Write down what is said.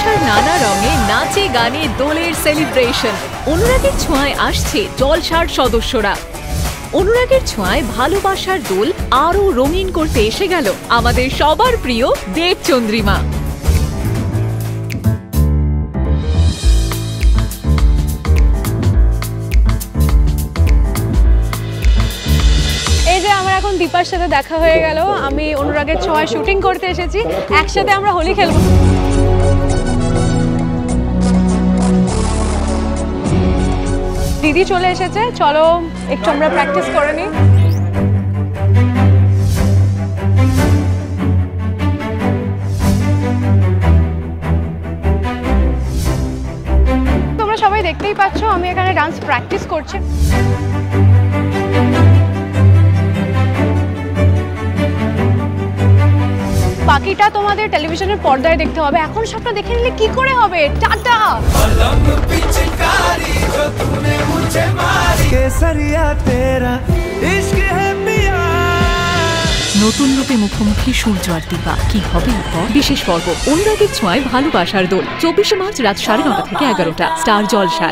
ভালোবাসার নানা রঙে নাচে গানে দোলের সেলিব্রেশন। অনুরাগের ছোঁয়ায় আসছে জলসার সদস্যরা। অনুরাগের ছোঁয়ায় ভালোবাসার দোল আরো রঙিন করতে এসে গেল আমাদের সবার প্রিয় দেবচন্দ্রিমা। এই যে আমার এখন দীপার সাথে দেখা হয়ে গেল, আমি অনুরাগের ছোঁয়ায় শুটিং করতে এসেছি, একসাথে আমরা হোলি খেলবো। দিদি চলে এসেছে, চলো একটু আমরা প্র্যাকটিস করে নিই। তোমরা সবাই দেখতেই পাচ্ছ আমি এখানে ডান্স প্র্যাকটিস করছি। বাকিটা তোমাদের টেলিভিশনের পর্দায় দেখতে হবে, এখন সবটা দেখে নিলে কি করে হবে। টাটা। নতুন রূপে মুখোমুখি সূর্য আর দীপা, কি হবে এরপর? বিশেষ পর্ব অনুরাগের ছোঁয়ায় ভালোবাসার দোল 24 মার্চ রাত 9:30 থেকে 11টা স্টার জলসায়।